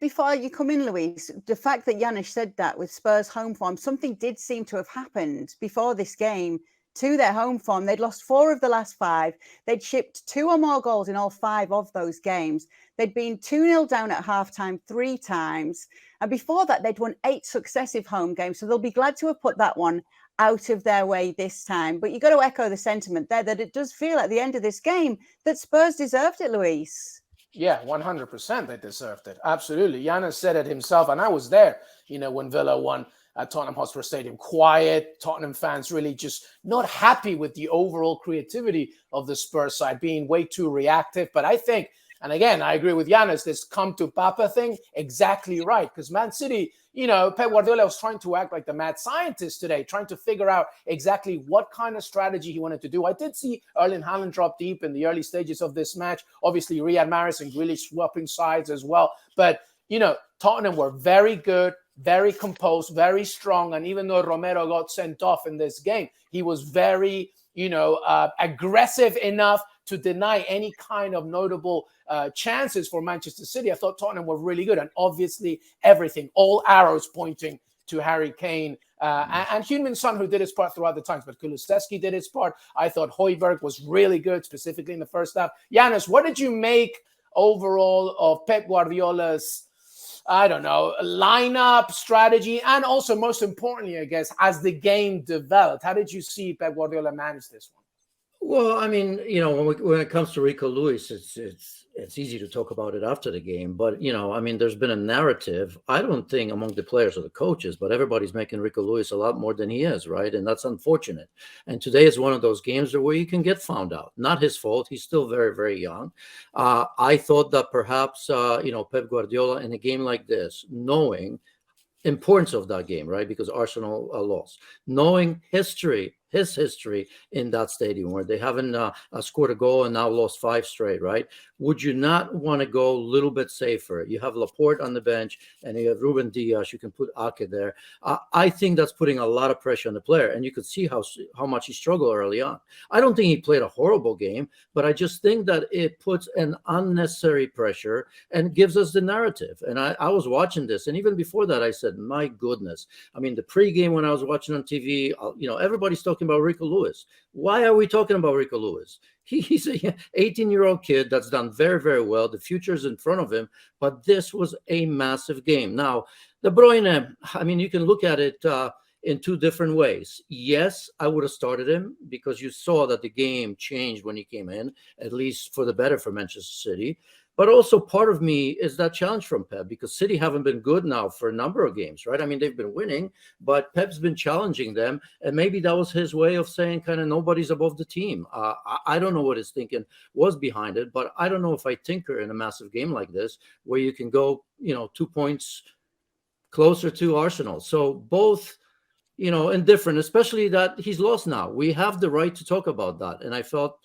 before you come in, Luis, the fact that Janusz said that with Spurs home form, something did seem to have happened before this game to their home form. They'd lost 4 of the last 5. They'd shipped 2 or more goals in all 5 of those games. They'd been 2-0 down at halftime 3 times. And before that, they'd won 8 successive home games. So they'll be glad to have put that one out of their way this time. But you've got to echo the sentiment there that it does feel at the end of this game that Spurs deserved it, Luis. Yeah, 100% they deserved it. Absolutely. Janusz said it himself, and I was there, when Villa won at Tottenham Hotspur Stadium. Quiet, Tottenham fans really just not happy with the overall creativity of the Spurs side, being way too reactive. But I think, and again, I agree with Janusz, this come to Papa thing, exactly right. Because Man City, Pep Guardiola was trying to act like the mad scientist today, trying to figure out exactly what kind of strategy he wanted to do. I did see Erling Haaland drop deep in the early stages of this match. Obviously, Riyad Mahrez and Grealish swapping sides as well. But, Tottenham were very good, very composed, very strong. And even though Romero got sent off in this game, he was very, aggressive enough to deny any kind of notable chances for Manchester City. I thought Tottenham were really good. And obviously everything, all arrows pointing to Harry Kane and Heung-min Son, who did his part throughout the times. But Kulusevski did his part. I thought Højbjerg was really good, specifically in the first half. Janusz, what did you make overall of Pep Guardiola's lineup, strategy, and also, most importantly, I guess, as the game developed? How did you see Pep Guardiola manage this one? Well, I mean, when it comes to Rico Lewis, it's easy to talk about it after the game. But, there's been a narrative, I don't think among the players or the coaches, but everybody's making Rico Lewis a lot more than he is, right? And that's unfortunate. And today is one of those games where you can get found out. Not his fault. He's still very, very young. I thought that perhaps, Pep Guardiola in a game like this, knowing importance of that game, right? Because Arsenal lost, knowing his history in that stadium where they haven't scored a goal and now lost 5 straight, right? Would you not want to go a little bit safer? You have Laporte on the bench and you have Ruben Dias. You can put Ake there. I think that's putting a lot of pressure on the player, and you could see how much he struggled early on. I don't think he played a horrible game, but I just think that it puts an unnecessary pressure and gives us the narrative. And I was watching this, and even before that, I said, my goodness. I mean, the pregame when I was watching on TV, everybody's talking about Rico Lewis. Why are we talking about Rico Lewis? He's an 18-year-old kid that's done very, very well. The future is in front of him, but this was a massive game. Now, De Bruyne, you can look at it in 2 different ways. Yes, I would have started him because you saw that the game changed when he came in, at least for the better for Manchester City. But also part of me is that challenge from Pep, because City haven't been good now for a number of games, right? They've been winning, but Pep's been challenging them. And maybe that was his way of saying kind of nobody's above the team. I don't know what his thinking was behind it, but I don't know if I tinker in a massive game like this where you can go, 2 points closer to Arsenal. So both, indifferent, especially that he's lost now. We have the right to talk about that. And I felt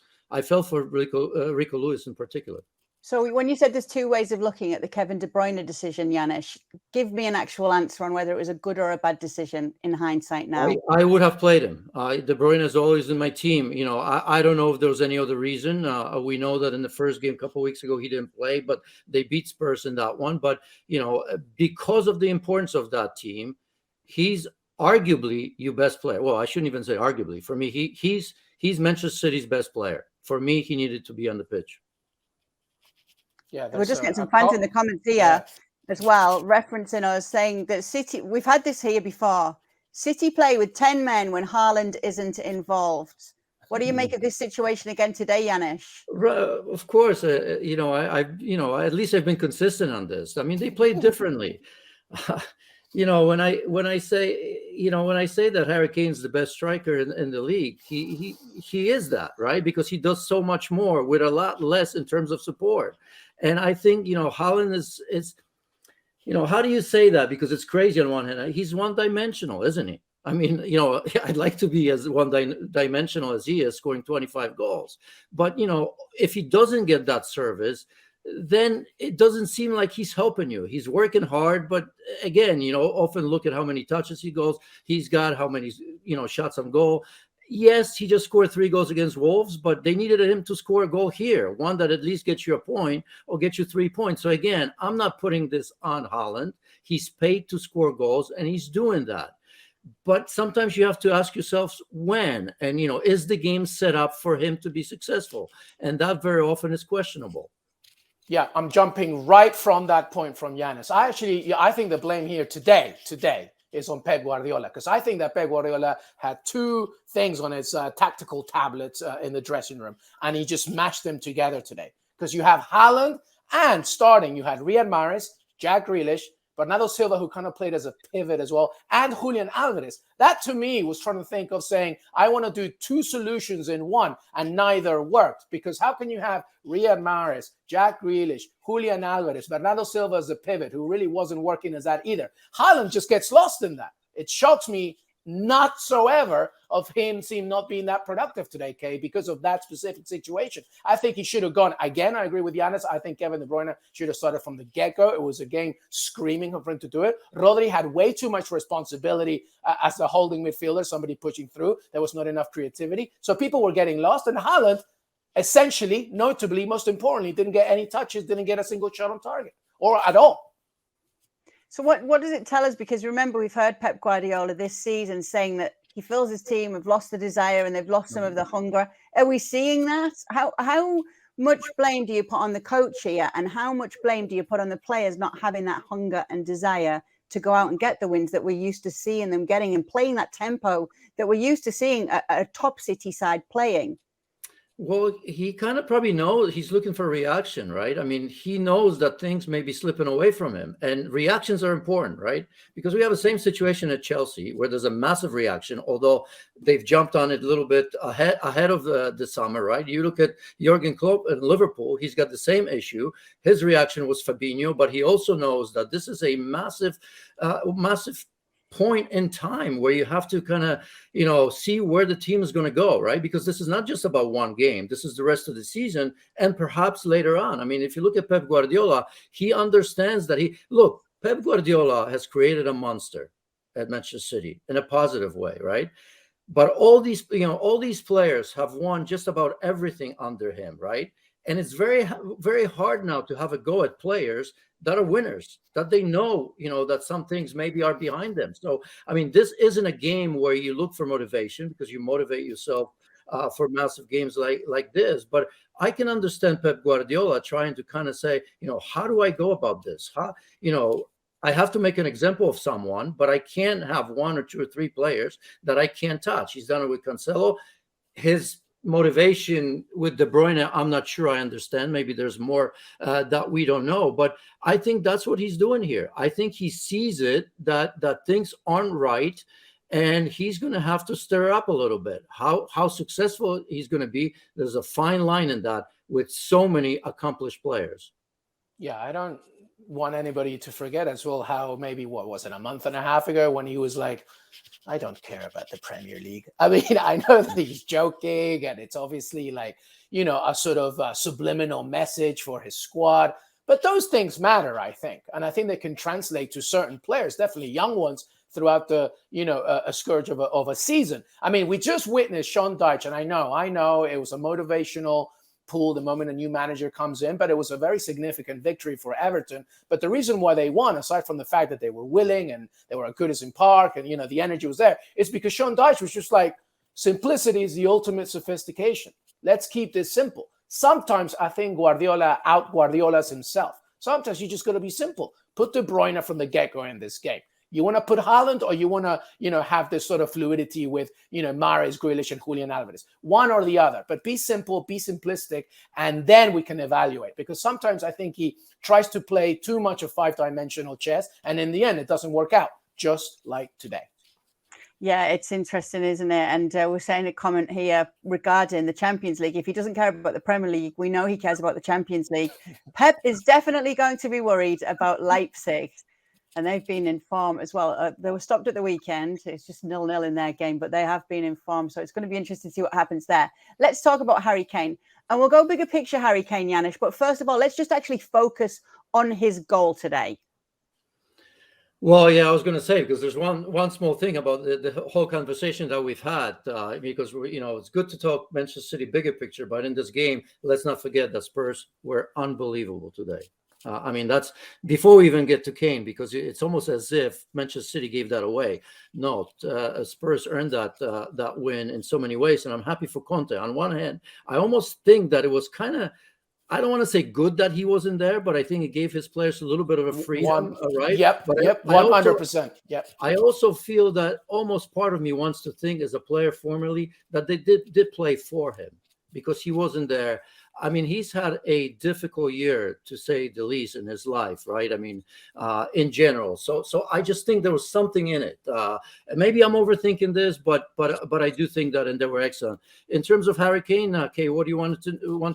for Rico Lewis in particular. So when you said there's 2 ways of looking at the Kevin De Bruyne decision, Janusz, give me an actual answer on whether it was a good or a bad decision in hindsight now. I would have played him. De Bruyne is always in my team. I don't know if there was any other reason. We know that in the first game a couple of weeks ago, he didn't play, but they beat Spurs in that one. But, because of the importance of that team, he's arguably your best player. Well, I shouldn't even say arguably. For me, he's Manchester City's best player. For me, he needed to be on the pitch. Yeah, we're just getting some fans in the comments here as well, referencing us, saying that City, we've had this here before, City play with 10 men when Haaland isn't involved. What do you make of this situation again today, Janusz? Of course, at least I've been consistent on this. They played differently. When I say that Harry Kane's the best striker in the league, he is that, right? Because he does so much more with a lot less in terms of support. And I think, Haaland is, how do you say that? Because it's crazy on one hand. He's one-dimensional, isn't he? I'd like to be as one-dimensional as he is, scoring 25 goals. But, if he doesn't get that service, then it doesn't seem like he's helping you. He's working hard, but again, often look at how many touches he's got, how many, shots on goal. Yes, he just scored 3 goals against Wolves, but they needed him to score a goal here, one that at least gets you a point or gets you 3 points. So again, I'm not putting this on Haaland. He's paid to score goals, and he's doing that. But sometimes you have to ask yourselves when, and is the game set up for him to be successful? And that very often is questionable. Yeah, I'm jumping right from that point from Giannis. I think the blame here today is on Pep Guardiola, because I think that Pep Guardiola had 2 things on his tactical tablets in the dressing room, and he just mashed them together today. Because you have Haaland, and starting, you had Riyad Mahrez, Jack Grealish, Bernardo Silva, who kind of played as a pivot as well, and Julian Alvarez. That, to me, was trying to think of saying, I want to do 2 solutions in one, and neither worked. Because how can you have Riyad Mahrez, Jack Grealish, Julian Alvarez, Bernardo Silva as a pivot, who really wasn't working as that either? Haaland just gets lost in that. It shocks me not so ever of him seem not being that productive today, Kay, because of that specific situation. I think he should have gone. Again, I agree with Giannis. I think Kevin De Bruyne should have started from the get-go. It was a game screaming for him to do it. Rodri had way too much responsibility as a holding midfielder, somebody pushing through. There was not enough creativity. So people were getting lost. And Haaland, essentially, notably, most importantly, didn't get any touches, didn't get a single shot on target or at all. So what does it tell us? Because remember, we've heard Pep Guardiola this season saying that he feels his team have lost the desire and they've lost some of the hunger. Are we seeing that? How much blame do you put on the coach here, and how much blame do you put on the players not having that hunger and desire to go out and get the wins that we're used to seeing them getting, and playing that tempo that we're used to seeing a top City side playing? Well, he kind of probably knows he's looking for reaction, right? I mean, he knows that things may be slipping away from him, and reactions are important, right? Because we have the same situation at Chelsea where there's a massive reaction, although they've jumped on it a little bit ahead of the summer, right? You look at Jurgen Klopp at Liverpool, he's got the same issue. His reaction was Fabinho, but he also knows that this is a massive point in time where you have to kind of see where the team is going to go, right? Because this is not just about one game. This is the rest of the season, and perhaps later on. I mean, if you look at Pep Guardiola, he understands that Pep Guardiola has created a monster at Manchester City in a positive way, right? But all these players have won just about everything under him, right? And it's very, very hard now to have a go at players that are winners, that they know, that some things maybe are behind them. So, I mean, this isn't a game where you look for motivation, because you motivate yourself for massive games like this. But I can understand Pep Guardiola trying to kind of say, how do I go about this? I have to make an example of someone, but I can't have 1 or 2 or 3 players that I can't touch. He's done it with Cancelo. His motivation with De Bruyne, I'm not sure I understand. Maybe there's more that we don't know, but I think that's what he's doing here. I think he sees it that things aren't right, and he's going to have to stir up a little bit. How successful he's going to be, there's a fine line in that with so many accomplished players. Yeah, I don't want anybody to forget as well how maybe, what was it, a month and a half ago, when he was like, I don't care about the Premier League. I mean, I know that he's joking, and it's obviously like, a sort of subliminal message for his squad. But those things matter, I think. And I think they can translate to certain players, definitely young ones, throughout the, a scourge of a season. I mean, we just witnessed Sean Dyche, and I know it was a motivational pool the moment a new manager comes in, but it was a very significant victory for Everton. But the reason why they won, aside from the fact that they were willing and they were at Goodison Park and the energy was there, is because Sean Dyche was just like, simplicity is the ultimate sophistication. Let's keep this simple. Sometimes I think Guardiola out-Guardiolas himself. Sometimes you just got to be simple. Put De Bruyne from the get-go in this game. You want to put Haaland, or you want to, have this sort of fluidity with, Mahrez, Grealish, and Julian Alvarez. One or the other. But be simple, be simplistic, and then we can evaluate. Because sometimes I think he tries to play too much of 5-dimensional chess, and in the end, it doesn't work out, just like today. Yeah, it's interesting, isn't it? And we're saying a comment here regarding the Champions League. If he doesn't care about the Premier League, we know he cares about the Champions League. Pep is definitely going to be worried about Leipzig. And they've been in form as well. They were stopped at the weekend. It's just 0-0 in their game, but they have been in form. So it's going to be interesting to see what happens there. Let's talk about Harry Kane. And we'll go bigger picture Harry Kane, Janusz. But first of all, let's just actually focus on his goal today. Well, yeah, I was going to say, because there's one small thing about the whole conversation that we've had, because it's good to talk Manchester City bigger picture, but in this game, let's not forget that Spurs were unbelievable today. I mean, that's before we even get to Kane, because it's almost as if Manchester City gave that away. No, Spurs earned that win in so many ways, and I'm happy for Conte. On one hand, I almost think that it was kind of, I don't want to say good that he wasn't there, but I think it gave his players a little bit of a freedom, right? Yep, but 100%. Yep. I also feel that almost part of me wants to think, as a player formerly, that they did play for him, because he wasn't there. I mean, he's had a difficult year, to say the least, in his life, right? I mean, in general. So I just think there was something in it. Maybe I'm overthinking this, but I do think that, and they were excellent. In terms of Harry Kane, Kay, what do you want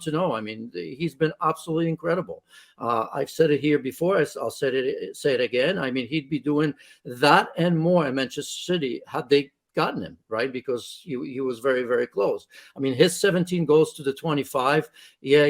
to know? I mean, he's been absolutely incredible. I've said it here before. I'll say it again. I mean, he'd be doing that and more at Manchester City had they gotten him, right? Because he was very, very close. I mean, his 17 goals to the 25. Yeah,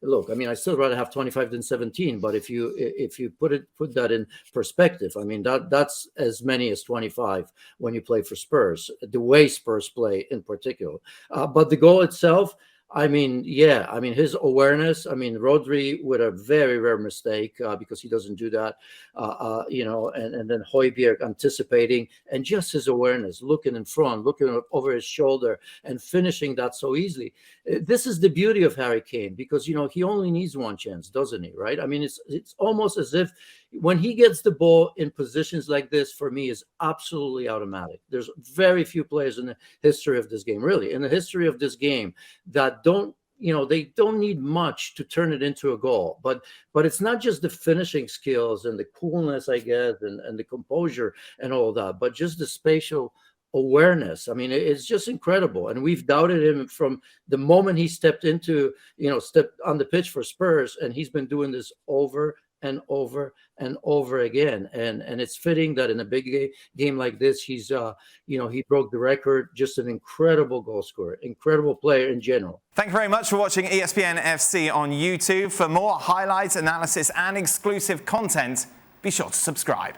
look, I mean, I still rather have 25 than 17, but if you put that in perspective, I mean, that's as many as 25 when you play for Spurs, the way Spurs play in particular. But the goal itself, I mean, yeah, I mean, his awareness, I mean, Rodri with a very rare mistake, because he doesn't do that, and then Højbjerg anticipating, and just his awareness, looking in front, looking over his shoulder, and finishing that so easily. This is the beauty of Harry Kane, because, he only needs one chance, doesn't he, right? I mean, it's almost as if when he gets the ball in positions like this, for me, is absolutely automatic. There's very few players in the history of this game, really, in the history of this game, that they don't need much to turn it into a goal. But it's not just the finishing skills and the coolness, I guess, and the composure and all that, but just the spatial awareness. I mean, it's just incredible. And we've doubted him from the moment he stepped on the pitch for Spurs, and he's been doing this over and over and over again, and it's fitting that in a big game like this, he's he broke the record. Just an incredible goal scorer, incredible player in general. Thank you very much for watching ESPN FC on YouTube. For more highlights, analysis, and exclusive content, be sure to subscribe.